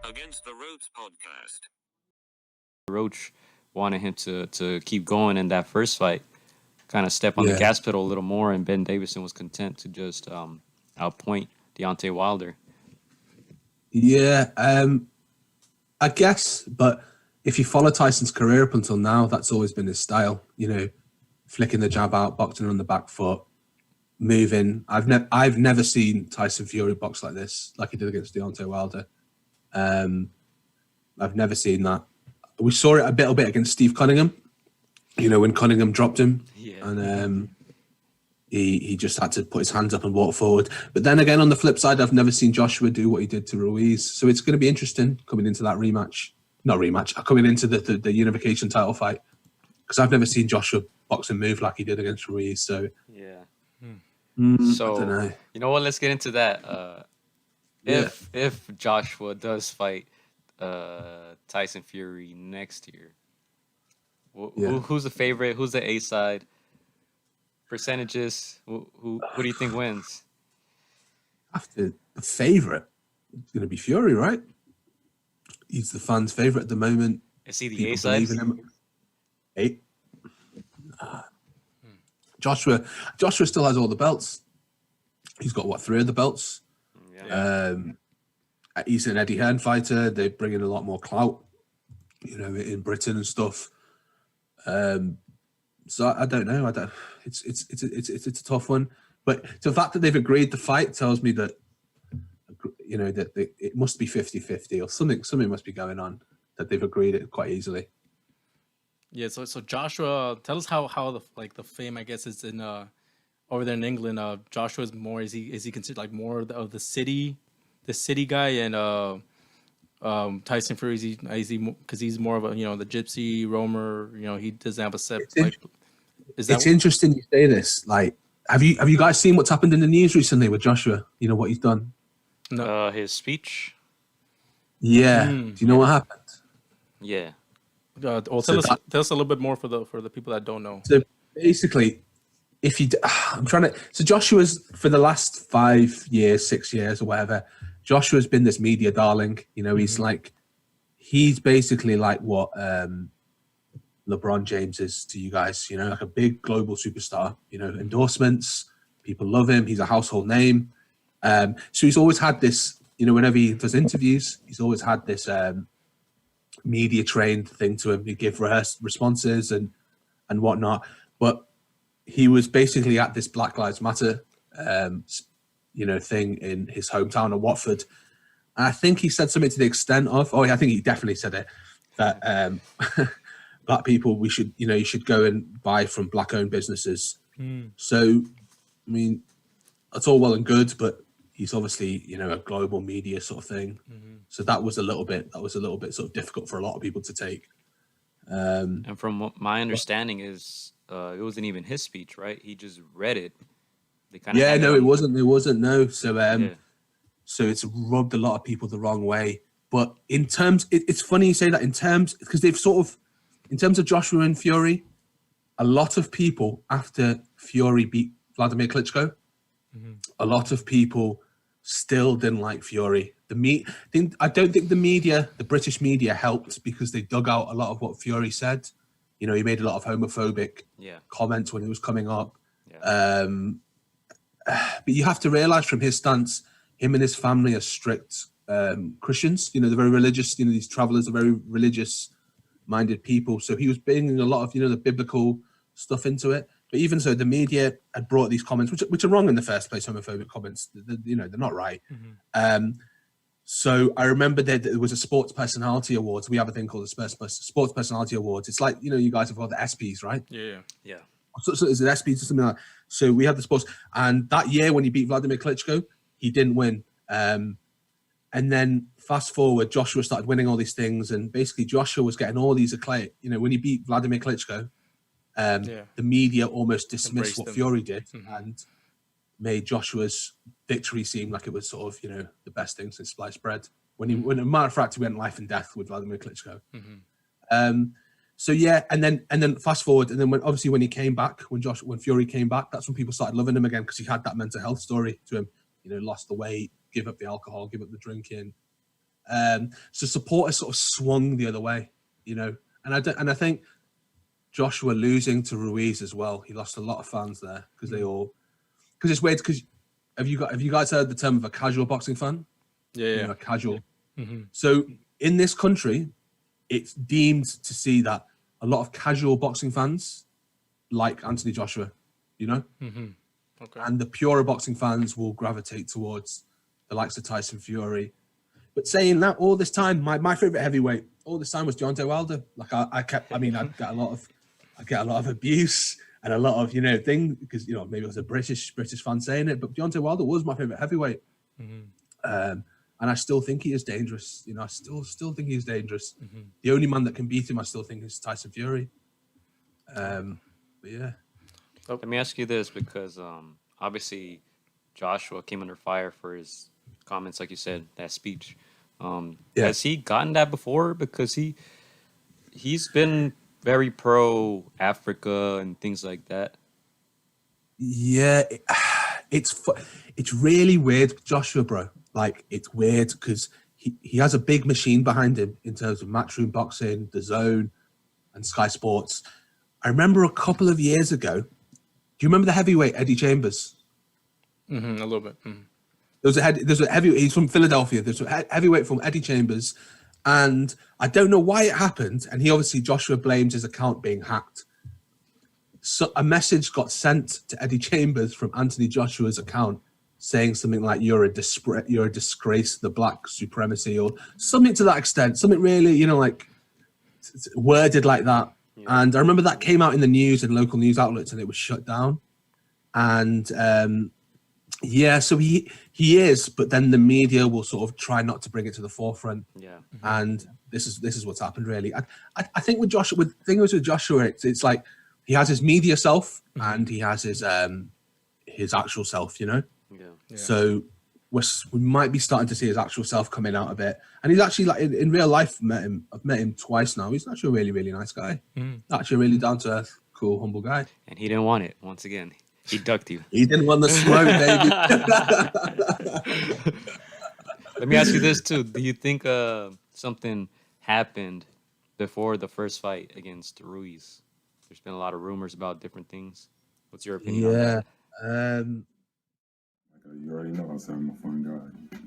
Against the Ropes podcast. Roach wanted him to keep going in that first fight, kind of step on the gas pedal a little more, and Ben Davison was content to just outpoint Deontay Wilder. Yeah, I guess, but if you follow Tyson's career up until now, that's always been his style. You know, flicking the jab out, boxing on the back foot, moving. I've never seen Tyson Fury box like this, like he did against Deontay Wilder. I've never seen that. We saw it a little bit against Steve Cunningham. You know, when Cunningham dropped him, and he just had to put his hands up and walk forward. But then again, on the flip side, I've never seen Joshua do what he did to Ruiz. So it's going to be interesting coming into that rematch. Not rematch, coming into the unification title fight. Because I've never seen Joshua box and move like he did against Ruiz. So yeah. So, I don't know. You know what? Let's get into that. If Joshua does fight Tyson Fury next year, who's the favorite? Who's the A side? Percentages? Who do you think wins? After the favorite, it's going to be Fury, right? He's the fans' favorite at the moment. Is he the A side? Eight. Joshua still has all the belts. He's got 3 of the belts. Yeah. He's an Eddie Hearn fighter. They bring in a lot more clout, you know, in Britain and stuff. So I don't know. It's a tough one. But the fact that they've agreed the fight tells me that, you know, that it must be 50-50 or something must be going on, that they've agreed it quite easily. Yeah. So Joshua, tell us how the fame, I guess, is in over there in England. Joshua is more, is he considered like more of the city guy, and Tyson Fury, is he because he's more of a, you know, the gypsy roamer, you know, he doesn't have a set. It's interesting you say this. Like, have you guys seen what's happened in the news recently with Joshua? You know what he's done? No. His speech. Yeah. Do you know what happened? Yeah. Tell us a little bit more for the people that don't know. So basically, so Joshua's, for the last 5 years, 6 years or whatever, Joshua's been this media darling. You know, he's basically like what LeBron James is to you guys, you know, like a big global superstar, you know, endorsements, people love him. He's a household name. So he's always had this, you know, whenever he does interviews, he's always had this media trained thing to him. He give rehearsed responses and whatnot. But he was basically at this Black Lives Matter, you know, thing in his hometown of Watford. And I think he said something to the extent of, I think he definitely said it, that black people, you should go and buy from black-owned businesses. So, I mean, that's all well and good, but he's obviously, you know, a global media sort of thing. So that was a little bit sort of difficult for a lot of people to take. And from what my understanding is, it wasn't even his speech, right? He just read it. It wasn't. No. So, so it's rubbed a lot of people the wrong way. But in terms, it's funny you say that because they've sort of, in terms of Joshua and Fury, a lot of people after Fury beat Vladimir Klitschko, a lot of people still didn't like Fury. I don't think the British media helped, because they dug out a lot of what Fury said. You know, he made a lot of homophobic comments when he was coming up. Yeah. But you have to realize from his stance, him and his family are strict Christians. You know, they're very religious. You know, these travelers are very religious-minded people. So he was bringing a lot of, you know, the biblical stuff into it. But even so, the media had brought these comments, which are wrong in the first place, homophobic comments. You know, they're not right. So I remember that there was a sports personality awards. We have a thing called the sports personality awards. It's like, you know, you guys have got the ESPYs, right? Yeah. So is it ESPYs or something like that? So we have the sports. And that year when he beat Vladimir Klitschko, he didn't win. And then fast forward, Joshua started winning all these things. And basically Joshua was getting all these acclaim. You know, when he beat Vladimir Klitschko, the media almost dismissed what Fury did and made Joshua's victory seem like it was sort of, you know, the best thing since sliced bread. When a matter of fact, he went life and death with Vladimir Klitschko. So yeah, and then fast forward, and then when he came back, when Fury came back, that's when people started loving him again, because he had that mental health story to him. You know, lost the weight, give up the alcohol, give up the drinking. So support has sort of swung the other way, you know. And I think Joshua losing to Ruiz as well. He lost a lot of fans there because it's weird because have you guys heard the term of a casual boxing fan? Yeah, You yeah. know, a casual. So in this country, it's deemed to see that a lot of casual boxing fans like Anthony Joshua, you know, Okay. and the purer boxing fans will gravitate towards the likes of Tyson Fury. But saying that, all this time, my favorite heavyweight all this time was Deontay Wilder. Like I get a lot of abuse and a lot of, you know, thing because, you know, maybe it was a British fan saying it, but Deontay Wilder was my favorite heavyweight. And I still think he is dangerous. You know, I still think he's dangerous. The only man that can beat him, I still think, is Tyson Fury. But yeah. Let me ask you this, because obviously Joshua came under fire for his comments, like you said, that speech. Has he gotten that before? Because he's been very pro Africa and things like that. Yeah, it's really weird, Joshua, bro. Like, it's weird because he has a big machine behind him in terms of Matchroom Boxing, The Zone, and Sky Sports. I remember a couple of years ago. Do you remember the heavyweight Eddie Chambers? A little bit. There's a heavyweight. He's from Philadelphia. There's a heavyweight from Eddie Chambers, and I don't know why it happened. And Joshua blames his account being hacked. So a message got sent to Eddie Chambers from Anthony Joshua's account saying something like you're a disgrace to the black supremacy or something to that extent. Something really, you know, like worded like that. Yeah. And I remember that came out in the news and local news outlets, and it was shut down. And so he is, but then the media will sort of try not to bring it to the forefront. Yeah. And this is what's happened really. I think with Joshua, with Joshua, it's like he has his media self and he has his actual self, you know. Yeah. So we might be starting to see his actual self coming out a bit. And he's actually, like, in real life, I've met him twice now. He's actually a really, really nice guy. Actually a really down to earth, cool, humble guy. And he didn't want it. Once again, he ducked you. He didn't want the smoke, baby. Let me ask you this too. Do you think something happened before the first fight against Ruiz? There's been a lot of rumors about different things. What's your opinion on that? You already know I said I'm a fun guy.